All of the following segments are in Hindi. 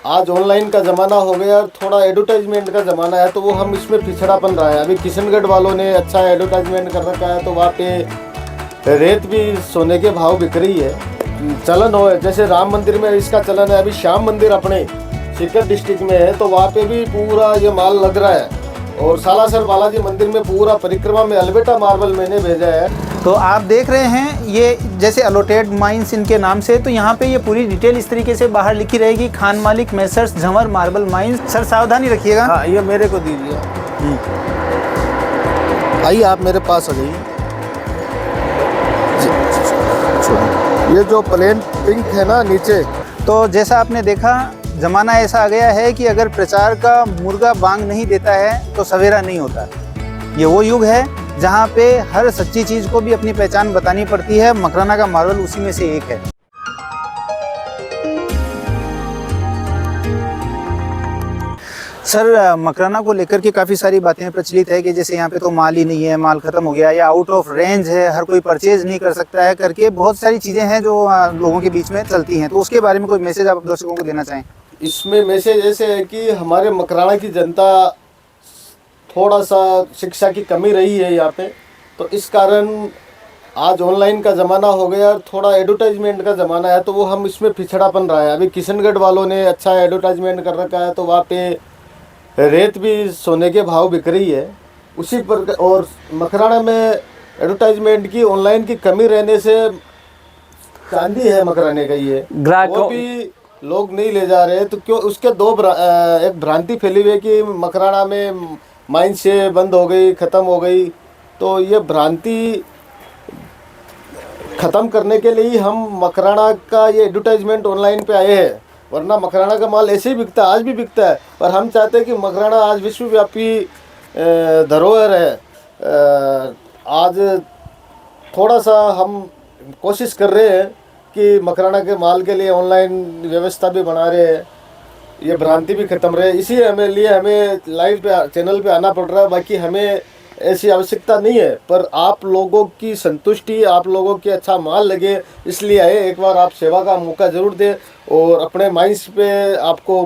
आज ऑनलाइन का ज़माना हो गया, थोड़ा एडवर्टाइजमेंट का ज़माना है, तो वो हम इसमें पिछड़ापन रहा है। अभी किशनगढ़ वालों ने अच्छा एडवर्टाइजमेंट कर रखा है, तो वहाँ पे रेत भी सोने के भाव बिक रही है। चलन हो जैसे राम मंदिर में इसका चलन है, अभी श्याम मंदिर अपने सीकर डिस्ट्रिक्ट में है, तो वहाँ पे भी पूरा ये माल लग रहा है। और सालासर बालाजी मंदिर में पूरा परिक्रमा में अल्बर्टा मार्बल मैंने भेजा है। तो आप देख रहे हैं ये जैसे अलॉटेड माइंस इनके नाम से, तो यहाँ पे ये पूरी डिटेल इस तरीके से बाहर लिखी रहेगी, खान मालिक messrs Jhanwar marble mines. Sir सावधानी रखिएगा। हाँ, ये मेरे को दीजिए। आइए आप मेरे पास आ जाइए। ये जो प्लेन पिंक है ना नीचे, तो जैसा आपने देखा ज़माना ऐसा आ गया है कि अगर प्रचार का मुर्गा बांग नहीं देता है तो सवेरा नहीं होता। ये वो युग है जहाँ पे हर सच्ची चीज़ को भी अपनी पहचान बतानी पड़ती है। मकराना का मार्बल उसी में से एक है। सर मकराना को लेकर के काफ़ी सारी बातें प्रचलित है कि जैसे यहाँ पे तो माल ही नहीं है, माल ख़त्म हो गया, या आउट ऑफ रेंज है, हर कोई परचेज नहीं कर सकता है करके बहुत सारी चीज़ें हैं जो लोगों के बीच में चलती हैं। तो उसके बारे में कोई मैसेज आप दर्शकों को देना चाहें? इसमें मैसेज ऐसे है कि हमारे मकराना की जनता थोड़ा सा शिक्षा की कमी रही है यहाँ पे, तो इस कारण आज ऑनलाइन का ज़माना हो गया, थोड़ा एडवर्टाइजमेंट का ज़माना है, तो वो हम इसमें पिछड़ापन रहा है। अभी किशनगढ़ वालों ने अच्छा एडवर्टाइजमेंट कर रखा है, तो वहाँ पे रेत भी सोने के भाव बिक रही है उसी पर। और मकराना में एडवर्टाइजमेंट की ऑनलाइन की कमी रहने से चांदी है मकराने का, ये वो भी लोग नहीं ले जा रहे। तो क्यों उसके एक भ्रांति फैली हुई है कि मकराना में माइन से बंद हो गई, ख़त्म हो गई। तो ये भ्रांति ख़त्म करने के लिए ही हम मकराना का ये एडवर्टाइजमेंट ऑनलाइन पे आए हैं, वरना मकराना का माल ऐसे ही बिकता है, आज भी बिकता है। पर हम चाहते हैं कि मकराना आज विश्वव्यापी धरोहर है। आज थोड़ा सा हम कोशिश कर रहे हैं कि मकराना के माल के लिए ऑनलाइन व्यवस्था भी बना रहे हैं, ये भ्रांति भी खत्म रहे। इसी हमें लाइव पे चैनल पे आना पड़ रहा है। बाकी हमें ऐसी आवश्यकता नहीं है, पर आप लोगों की संतुष्टि, आप लोगों के अच्छा माल लगे इसलिए आए। एक बार आप सेवा का मौका ज़रूर दें और अपने माइंस पे आपको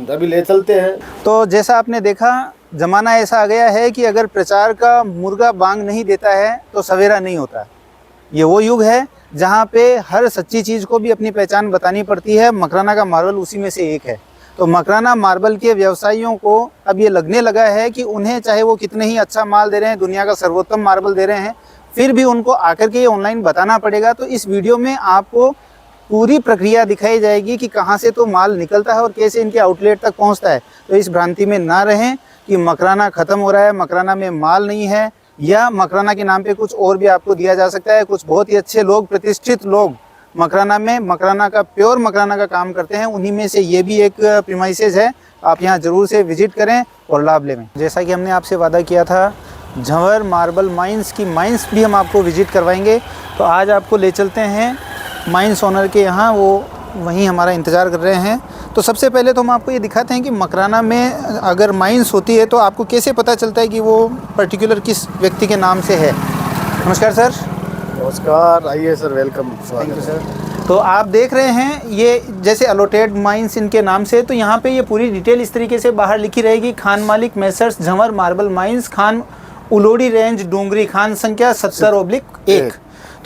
अभी ले चलते हैं। तो जैसा आपने देखा ज़माना ऐसा आ गया है कि अगर प्रचार का मुर्गा बांग नहीं देता है तो सवेरा नहीं होता। ये वो युग है जहाँ पे हर सच्ची चीज़ को भी अपनी पहचान बतानी पड़ती है। मकराना का मार्बल उसी में से एक है। तो मकराना मार्बल के व्यवसायियों को अब ये लगने लगा है कि उन्हें चाहे वो कितने ही अच्छा माल दे रहे हैं, दुनिया का सर्वोत्तम मार्बल दे रहे हैं, फिर भी उनको आकर के ये ऑनलाइन बताना पड़ेगा। तो इस वीडियो में आपको पूरी प्रक्रिया दिखाई जाएगी कि कहाँ से तो माल निकलता है और कैसे इनके आउटलेट तक पहुँचता है। तो इस भ्रांति में ना रहें कि मकराना ख़त्म हो रहा है, मकराना में माल नहीं है, या मकराना के नाम पे कुछ और भी आपको दिया जा सकता है। कुछ बहुत ही अच्छे लोग, प्रतिष्ठित लोग मकराना में मकराना का प्योर मकराना का काम करते हैं, उन्हीं में से ये भी एक प्रीमाइसेस है। आप यहाँ ज़रूर से विजिट करें और लाभ लें। जैसा कि हमने आपसे वादा किया था, झंवर मार्बल माइंस की माइंस भी हम आपको विजिट करवाएंगे। तो आज आपको ले चलते हैं माइंस ओनर के यहाँ, वो वहीं हमारा इंतज़ार कर रहे हैं। तो सबसे पहले तो हम आपको ये दिखाते हैं कि मकराना में अगर माइंस होती है तो आपको कैसे पता चलता है कि वो पर्टिकुलर किस व्यक्ति के नाम से है। नमस्कार सर। नमस्कार, आइए sir, welcome. Thank you sir. तो आप देख रहे हैं ये जैसे अलॉटेड माइंस इनके नाम से, तो यहाँ पे ये पूरी डिटेल इस तरीके से बाहर लिखी रहेगी, खान मालिक मेसर्स झंवर मार्बल माइंस, खान उलोड़ी रेंज डोंगरी, खान संख्या 70/1।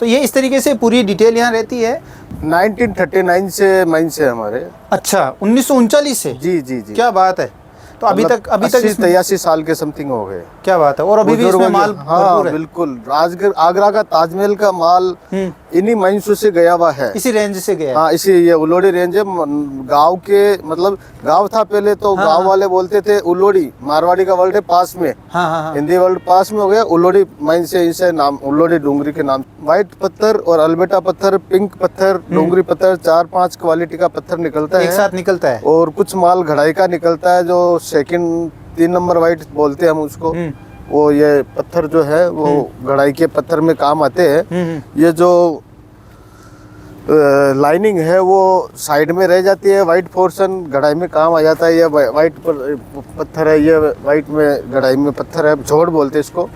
तो ये इस तरीके से पूरी डिटेल यहाँ रहती है। 1939 से माइंस है हमारे। अच्छा, 1939 से? जी जी जी। क्या बात है। तो अभी तक 83 साल के समथिंग हो गए। क्या बात है। और अभी भी इसमें माल हाँ बिल्कुल। आगरा का ताजमहल का माल इन्हीं माइंसों से गया हुआ है, इसी रेंज से गया। हाँ, इसी ये उलोड़ी रेंज है। गांव के मतलब गांव था पहले, तो गांव वाले बोलते थे उलोड़ी, मारवाड़ी का वर्ल्ड है पास में। हाँ। हिंदी वर्ल्ड पास में हो गया, उलोड़ी माइन से इसे नाम उलोड़ी डोंगरी के नाम। व्हाइट पत्थर और अल्बर्टा पत्थर, पिंक पत्थर, डोंगरी पत्थर, 4-5 क्वालिटी का पत्थर निकलता है, एक साथ निकलता है। और कुछ माल घड़ाई का निकलता है, जो सेकंड 3 नंबर व्हाइट बोलते हैं हम उसको। वो ये पत्थर जो है वो घड़ाई के पत्थर में काम आते हैं। ये जो लाइनिंग है वो साइड में रह जाती है, वाइट पोर्शन घड़ाई में काम आ जाता है। ये वाइट पत्थर है, ये वाइट में घड़ाई में पत्थर है, झोड़ बोलते हैं इसको।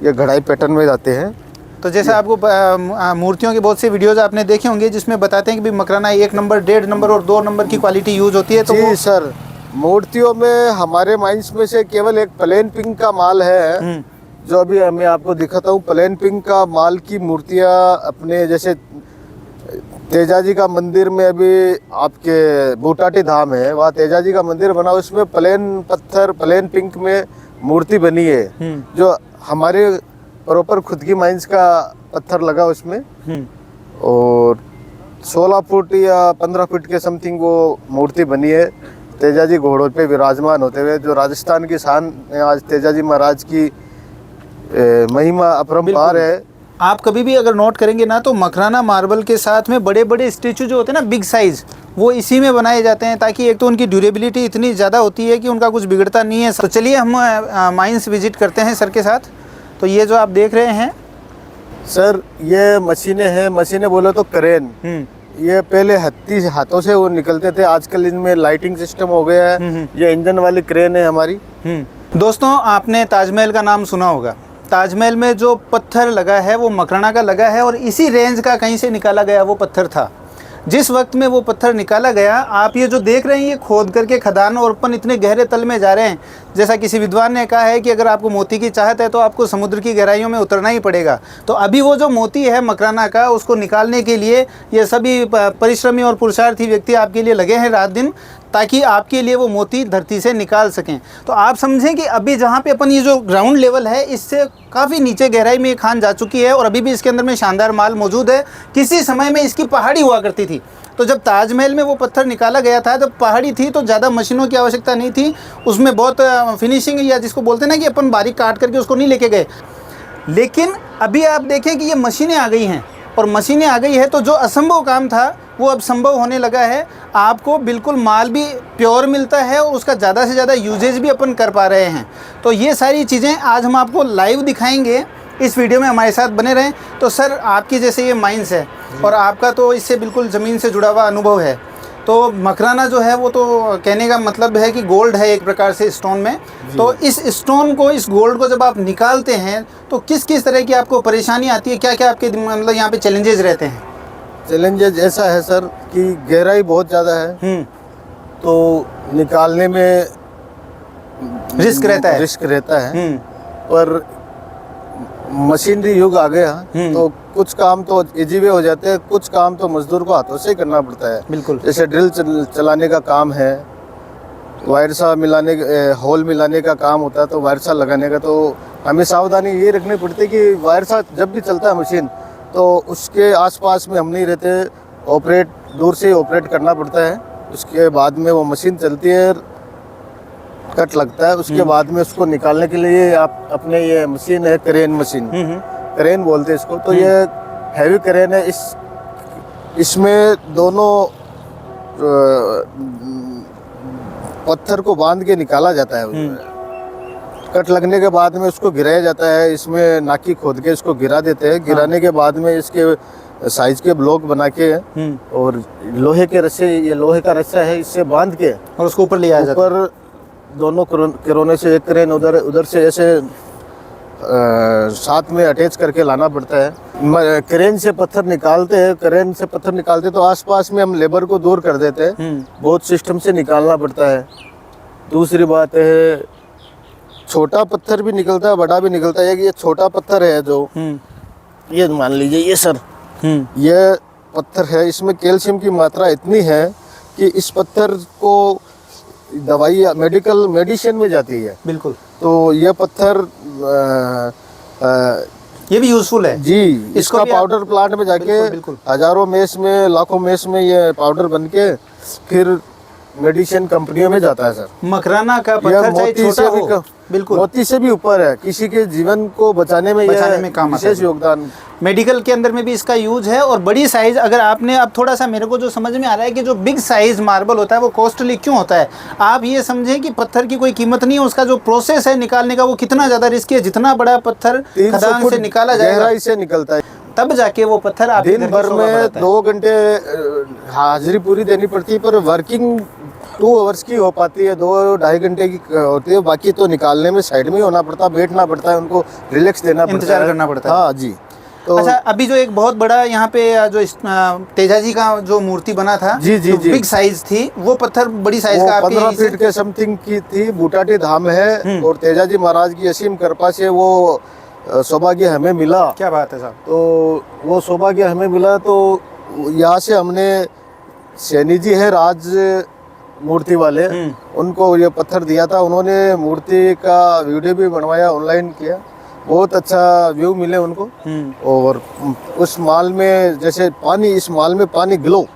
ये घड़ाई पैटर्न में जाते हैं। तो जैसे आपको मूर्तियों की बहुत सी वीडियोस आपने देखे होंगे जिसमें बताते हैं कि भी मकराना 1 नंबर, 1.5 नंबर और 2 नंबर की क्वालिटी यूज होती है। तो जी सर, मूर्तियों में हमारे माइंस में से केवल एक प्लेन पिंक का माल है, जो अभी मैं आपको दिखाता हूँ। प्लेन पिंक का माल की मूर्तियाँ अपने जैसे तेजाजी का मंदिर में अभी आपके बूटाटी धाम है, वहाँ तेजाजी का मंदिर बना, उसमें प्लेन पत्थर प्लेन पिंक में मूर्ति बनी है, जो हमारे प्रॉपर खुद की माइंस का पत्थर लगा उसमें। और 16 फुट या 15 फुट के समथिंग वो मूर्ति बनी है, तेजाजी घोड़ों पे विराजमान होते हुए। जो राजस्थान की शान है आज तेजाजी महाराज की महिमा अपरंपार है। आप कभी भी अगर नोट करेंगे ना तो मकराना मार्बल के साथ में बड़े बड़े स्टेचू जो होते हैं ना बिग साइज, वो इसी में बनाए जाते हैं, ताकि एक तो उनकी ड्यूरेबिलिटी इतनी ज़्यादा होती है कि उनका कुछ बिगड़ता नहीं है। तो चलिए हम माइंस विजिट करते हैं सर के साथ। तो ये जो आप देख रहे हैं सर, ये मशीनें हैं, मशीनें बोलो तो क्रेन। ये पहले हाथों से वो निकलते थे, आजकल इनमें लाइटिंग सिस्टम हो गया है। ये इंजन वाली क्रेन है हमारी। दोस्तों, आपने ताजमहल का नाम सुना होगा। ताजमहल में जो पत्थर लगा है वो मकराना का लगा है, और इसी रेंज का कहीं से निकाला गया वो पत्थर था। जिस वक्त में वो पत्थर निकाला गया, आप ये जो देख रहे हैं ये खोद करके खदान और अपन इतने गहरे तल में जा रहे हैं। जैसा किसी विद्वान ने कहा है कि अगर आपको मोती की चाहत है तो आपको समुद्र की गहराइयों में उतरना ही पड़ेगा। तो अभी वो जो मोती है मकराना का, उसको निकालने के लिए ये सभी परिश्रमी और पुरुषार्थी व्यक्ति आपके लिए लगे हैं रात दिन, ताकि आपके लिए वो मोती धरती से निकाल सकें। तो आप समझें कि अभी जहाँ पे अपन ये जो ग्राउंड लेवल है, इससे काफ़ी नीचे गहराई में ये खान जा चुकी है, और अभी भी इसके अंदर में शानदार माल मौजूद है। किसी समय में इसकी पहाड़ी हुआ करती थी। तो जब ताजमहल में वो पत्थर निकाला गया था, जब पहाड़ी थी तो ज़्यादा मशीनों की आवश्यकता नहीं थी, उसमें बहुत फिनिशिंग या जिसको बोलते हैं ना कि अपन बारीक काट करके उसको नहीं लेके गए। लेकिन अभी आप देखें कि ये मशीनें आ गई हैं, और मशीनें आ गई है तो जो असंभव काम था वो अब संभव होने लगा है। आपको बिल्कुल माल भी प्योर मिलता है, और उसका ज़्यादा से ज़्यादा यूजेज भी अपन कर पा रहे हैं। तो ये सारी चीज़ें आज हम आपको लाइव दिखाएंगे, इस वीडियो में हमारे साथ बने रहें। तो सर, आपकी जैसे ये माइंस है और आपका तो इससे बिल्कुल ज़मीन से जुड़ा हुआ अनुभव है, तो मकराना जो है वो तो कहने का मतलब है कि गोल्ड है एक प्रकार से स्टोन में। तो इस स्टोन को, इस गोल्ड को जब आप निकालते हैं तो किस किस तरह की आपको परेशानी आती है, क्या क्या आपके मतलब यहाँ पे चैलेंजेस रहते हैं? चैलेंजेस ऐसा है सर कि गहराई बहुत ज़्यादा है, तो निकालने में रिस्क रहता है। पर मशीनरी युग आ गया तो कुछ काम तो इजी वे हो जाते हैं, कुछ काम तो मजदूर को हाथों से ही करना पड़ता है। बिल्कुल। जैसे ड्रिल चलाने का काम है, वायरसा मिलाने, होल मिलाने का काम होता है, तो वायरसा लगाने का, तो हमें सावधानी ये रखनी पड़ती है कि वायरसा जब भी चलता है मशीन, तो उसके आसपास में हम नहीं रहते, ऑपरेट दूर से ऑपरेट करना पड़ता है। उसके बाद में वो मशीन चलती है, कट लगता है, उसके बाद में उसको निकालने के लिए आप अपने ये मशीन है, क्रेन मशीन, क्रेन बोलते हैं इसको। तो ये हैवी क्रेन है, इसमें दोनों पत्थर को बांध के निकाला जाता है। कट लगने के बाद में उसको गिराया जाता है, इसमें नाकी खोद के इसको गिरा देते हैं। गिराने के बाद में इसके साइज के ब्लॉक बना के और लोहे के रस्से, ये लोहे का रस्सा है, इससे बांध के और उसको ऊपर ले आया जाता है। ऊपर दोनों क्रेनों से, एक क्रेन उधर से ऐसे साथ में अटैच करके लाना पड़ता है। क्रेन से पत्थर निकालते हैं, क्रेन से पत्थर निकालते तो आसपास में हम लेबर को दूर कर देते हैं, बहुत सिस्टम से निकालना पड़ता है। दूसरी बात है, छोटा पत्थर भी निकलता है, बड़ा भी निकलता है। कि ये छोटा पत्थर है जो, ये मान लीजिए ये सर, ये पत्थर है, इसमें कैल्शियम की मात्रा इतनी है कि इस पत्थर को दवाई मेडिसिन में जाती है। बिल्कुल। तो ये पत्थर ये भी यूजफुल है जी। इसका पाउडर प्लांट में जाके हजारों मेस में, लाखों मेस में ये पाउडर बन के फिर मेडिसिन कंपनियों में जाता है सर। मकराना का पत्थर चाहे छोटा हो, बिल्कुल मोती से भी ऊपर है, किसी के जीवन को बचाने में काम विशेष योगदान। मेडिकल के अंदर में भी इसका यूज है। और बड़ी साइज, अगर आपने, अब थोड़ा सा मेरे को जो समझ में आ रहा है कि जो बिग साइज मार्बल होता है वो कॉस्टली क्यों होता है। आप ये समझें कि पत्थर की कोई कीमत नहीं है, उसका जो प्रोसेस है निकालने का वो कितना ज्यादा रिस्की है। जितना बड़ा पत्थर खदान से निकाला जाएगा, गहराई से निकलता है, तब जाके वो पत्थर आप दिन भर में 2 घंटे हाजिरी पूरी देनी पड़ती है, पर वर्किंग 2 आवर्स की हो पाती है, 2-2.5 घंटे की होती है। बाकी तो निकालने में साइड में होना पड़ता है, बैठना पड़ता है, उनको रिलैक्स देना पड़ता है, इंतजार करना पड़ता है। हाँ जी। तो अच्छा, अभी जो एक बहुत बड़ा यहाँ पे जो तेजा जी का जो मूर्ति बना था, जी जी जो जी, बिग साइज थी, वो पत्थर बड़ी साइज वो का आपके 15 यहीं से? फीट के समथिंग की थी। बूटाटी धाम है और तेजाजी महाराज की असीम कृपा से वो सौभाग्य हमें मिला। क्या बात है साहब। तो वो सौभाग्य हमें मिला, तो यहाँ से हमने सैनी जी है राज मूर्ति वाले, उनको ये पत्थर दिया था। उन्होंने मूर्ति का वीडियो भी बनवाया, ऑनलाइन किया, बहुत अच्छा व्यू मिले उनको। और उस माल में जैसे पानी, इस माल में पानी ग्लो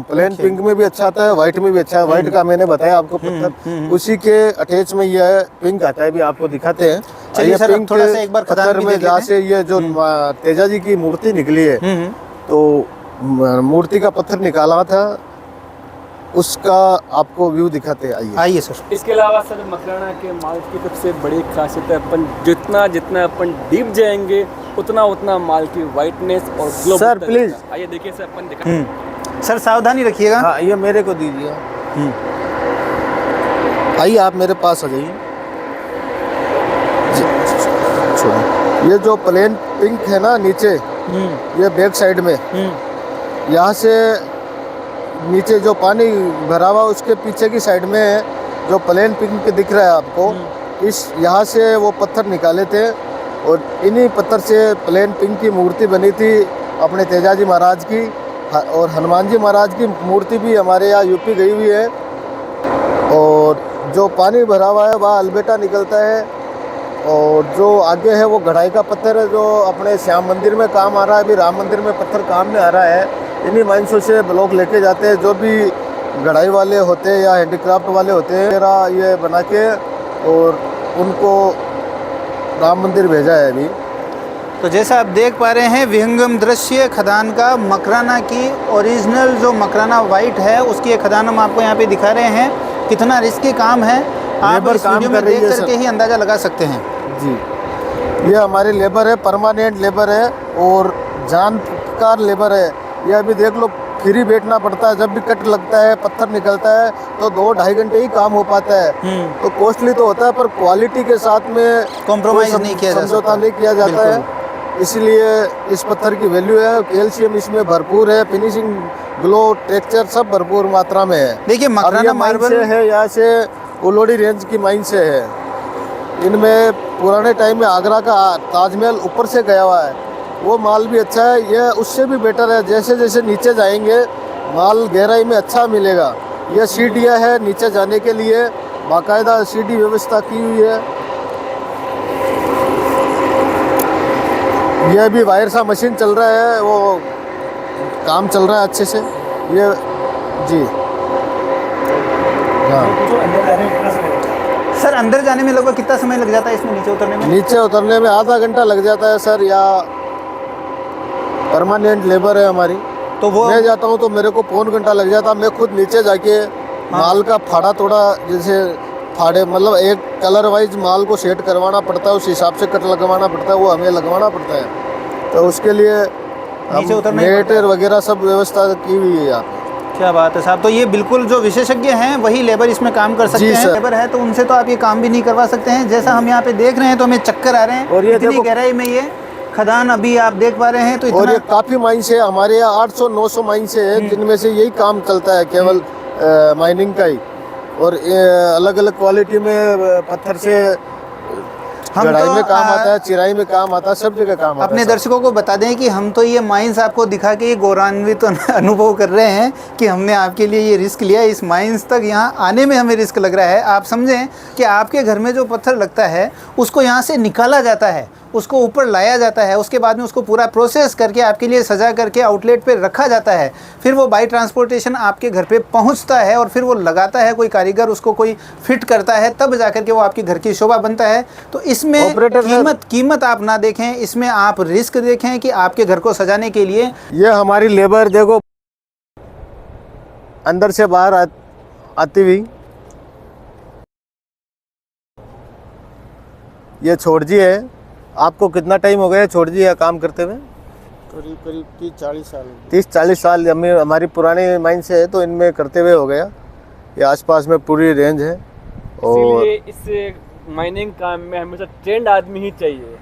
प्लेन पिंक में भी अच्छा आता है, व्हाइट में भी अच्छा है। व्हाइट का मैंने बताया आपको पत्थर, उसी के अटैच में ये पिंक आता है, भी आपको दिखाते हैं। चलिए ये सर, पिंक थोड़ा सा एक बार खदान पत्थर भी में देख जहाँ लेते से ये जो तेजा जी की मूर्ति निकली है, तो मूर्ति का पत्थर निकाला था, उसका आपको व्यू दिखाते हैं। आइए आइए सर। इसके अलावा सर मकराना के माल की सबसे बड़ी खासियत है, अपन जितना जितना अपन डीप जाएंगे उतना उतना माल की वाइटनेस और ग्लो। सर प्लीज आइए देखिए सर, अपन दिखा। सर सावधानी रखिएगा। हाँ, ये मेरे को दीजिए। आइए आप मेरे पास आ जाइए। ये जो प्लेन पिंक है ना नीचे, ये बैक साइड में, यहाँ से नीचे जो पानी भरा हुआ उसके पीछे की साइड में जो प्लेन पिंक दिख रहा है आपको, इस यहाँ से वो पत्थर निकाले थे और इन्हीं पत्थर से प्लेन पिंक की मूर्ति बनी थी अपने तेजाजी महाराज की। और हनुमान जी महाराज की मूर्ति भी हमारे यहाँ यूपी गई हुई है। और जो पानी भरा हुआ है वह अलबेटा निकलता है, और जो आगे है वो घड़ाई का पत्थर है, जो अपने श्याम मंदिर में काम आ रहा है। अभी राम मंदिर में पत्थर काम में आ रहा है। इन्हीं माइंसों से ब्लॉक लेके जाते हैं, जो भी घड़ाई वाले होते हैं या हैंडीक्राफ्ट वाले होते हैं, मेरा ये बना के और उनको राम मंदिर भेजा है अभी। तो जैसा आप देख पा रहे हैं विहंगम दृश्य खदान का, मकराना की ओरिजिनल जो मकराना वाइट है उसकी खदान हम आपको यहाँ पे दिखा रहे हैं। कितना रिस्की काम है, आप इस वीडियो में देख करके ही अंदाज़ा लगा सकते हैं। जी, ये हमारी लेबर है, परमानेंट लेबर है और जानकार लेबर है। ये अभी देख लो, फ्री बैठना पड़ता है। जब भी कट लगता है, पत्थर निकलता है, तो 2-2.5 घंटे ही काम हो पाता है। तो कॉस्टली तो होता है, पर क्वालिटी के साथ में कॉम्प्रोमाइज़ नहीं किया जाता, समझौता नहीं किया जाता है। इसलिए इस पत्थर की वैल्यू है। कैल्शियम इसमें भरपूर है, फिनिशिंग, ग्लो, टेक्सचर सब भरपूर मात्रा में है। देखिए मकराना मार्बल है, यहाँ से उलोड़ी रेंज की माइन से है। इनमें पुराने टाइम में आगरा का ताजमहल ऊपर से गया हुआ है, वो माल भी अच्छा है। यह उससे भी बेटर है। जैसे जैसे नीचे जाएंगे माल गहराई में अच्छा मिलेगा। यह सीढ़ियाँ है नीचे जाने के लिए, बाकायदा सीढ़ी व्यवस्था की हुई है। यह भी वायर सा मशीन चल रहा है, वो काम चल रहा है अच्छे से। ये जी हाँ। सर अंदर जाने में लगभग कितना समय लग जाता है इसमें नीचे उतरने में? नीचे उतरने में आधा घंटा लग जाता है सर। या परमानेंट लेबर है हमारी, तो वो मैं जाता हूँ तो मेरे को 1.25 घंटा लग जाता है। मैं खुद नीचे जाके माल का फाड़ा तोड़ा, जैसे फाड़े मतलब एक कलर वाइज माल को सेट करवाना पड़ता है, उस हिसाब से कट लगवाना पड़ता है, वो हमें लगवाना पड़ता है। तो उसके लिए नीचे उतरने नेट वगैरह सब व्यवस्था की हुई है यहाँ पे। क्या बात है साहब। तो ये बिल्कुल जो विशेषज्ञ हैं वही लेबर इसमें काम कर सकते हैं। लेबर है तो उनसे तो आप ये काम भी नहीं करवा सकते हैं। जैसा हम यहाँ पे देख रहे हैं तो हमें चक्कर आ रहे हैं, और ये इतनी गहराई में ये खदान अभी आप देख पा रहे हैं। तो और ये काफ़ी माइंस है हमारे यहाँ, 800-900 माइंस है, जिनमें से यही काम चलता है केवल माइनिंग का ही। और अलग अलग क्वालिटी में पत्थर से गढ़ाई में काम आता है, चिराई में काम आता है, सब जगह काम आता है। अपने दर्शकों को बता दें कि हम तो ये माइंस आपको दिखा के गौरवान्वित अनुभव कर रहे हैं कि हमने आपके लिए ये रिस्क लिया। इस माइंस तक यहाँ आने में हमें रिस्क लग रहा है। आप समझें कि आपके घर में जो पत्थर लगता है उसको यहाँ से निकाला जाता है, उसको ऊपर लाया जाता है, उसके बाद में उसको पूरा प्रोसेस करके आपके लिए सजा करके आउटलेट पे रखा जाता है। फिर वो बाई ट्रांसपोर्टेशन आपके घर पे पहुंचता है और फिर वो लगाता है कोई कारीगर, उसको कोई फिट करता है, तब जाकर के वो आपके घर की शोभा बनता है। तो इसमें कीमत आप ना देखें, इसमें आप रिस्क देखें कि आपके घर को सजाने के लिए। ये हमारी लेबर देखो अंदर से बाहर आती हुई, ये छोड़ जी है। आपको कितना टाइम हो गया छोड़ जी है काम करते हुए? करीब 30-40 साल। 30-40 साल हमारी पुरानी माइन से है, तो इनमें करते हुए हो गया। ये आसपास में पूरी रेंज है। और इसीलिए इस माइनिंग काम में हमेशा ट्रेंड आदमी ही चाहिए।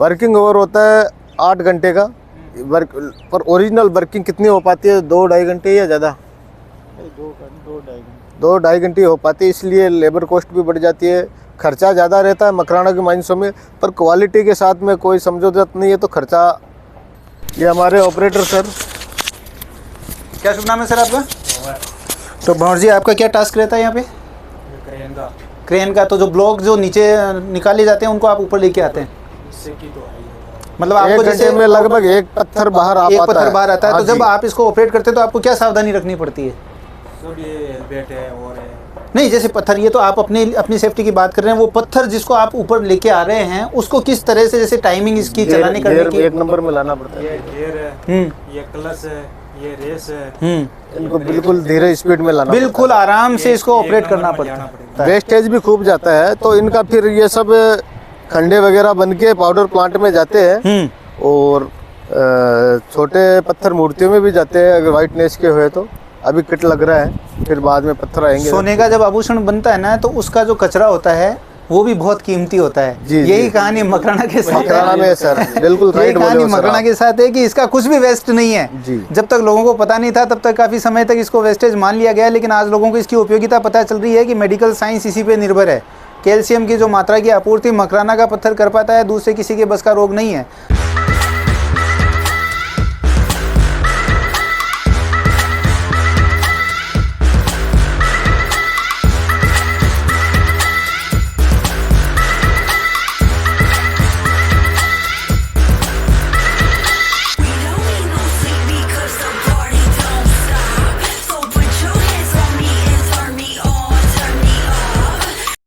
वर्किंग आवर होता है 8 घंटे का वर्क, पर ओरिजिनल वर्किंग कितनी हो पाती है? 2-2.5 घंटे या ज़्यादा? 2-2.5 घंटे हो पाती है, इसलिए लेबर कॉस्ट भी बढ़ जाती है, खर्चा ज़्यादा रहता है मकराना की माइंसों में, पर क्वालिटी के साथ में कोई समझौता नहीं है तो खर्चा। ये हमारे ऑपरेटर सर। क्या शुभ नाम है सर आपका? तो भंवर जी, आपका क्या टास्क रहता है यहाँ पे? क्रेन का। तो जो ब्लॉक जो नीचे निकाले जाते हैं उनको आप ऊपर लेके आते हैं? मतलब आपको 1 घंटे जैसे में लगभग 1 पत्थर बाहर आ एक पाता पत्थर है। बाहर आता है, हाँ तो जब जी। आप इसको ऑपरेट करते हैं तो आपको क्या सावधानी रखनी पड़ती है? नहीं, जैसे पत्थर, ये तो आप अपनी सेफ्टी की बात कर रहे हैं, वो पत्थर जिसको आप ऊपर लेके आ रहे हैं उसको किस तरह से, जैसे टाइमिंग इसकी चलाने करने गियर की? 1 नंबर में लाना पड़ता है। ये गियर है, हम्म ये क्लच है, ये रेस है। इनको बिल्कुल धीरे स्पीड में लाना बिल्कुल आराम से इसको ऑपरेट करना पड़ता जाना है। पड़ेगा। वेस्टेज भी खूब जाता है, तो इनका फिर ये सब खंडे वगैरह बन के पाउडर प्लांट में जाते हैं और छोटे पत्थर मूर्तियों में भी जाते हैं अगर वाइटनेस के हुए तो। अभी किट लग रहा है, फिर बाद में पत्थर आएंगे। सोने का जब आभूषण बनता है ना, तो उसका जो कचरा होता है वो भी बहुत कीमती होता है। जी, यही जी। कहानी मकराना के साथ मकराना में सर बिल्कुल यही राइट बोले कहानी हो सर मकराना आप। के साथ है कि इसका कुछ भी वेस्ट नहीं है। जी। जब तक लोगों को पता नहीं था तब तक काफ़ी समय तक इसको वेस्टेज मान लिया गया, लेकिन आज लोगों को इसकी उपयोगिता पता चल रही है कि मेडिकल साइंस इसी पे निर्भर है। कैल्शियम की जो मात्रा की आपूर्ति मकराना का पत्थर कर पाता है, दूसरे किसी के बस का रोग नहीं है।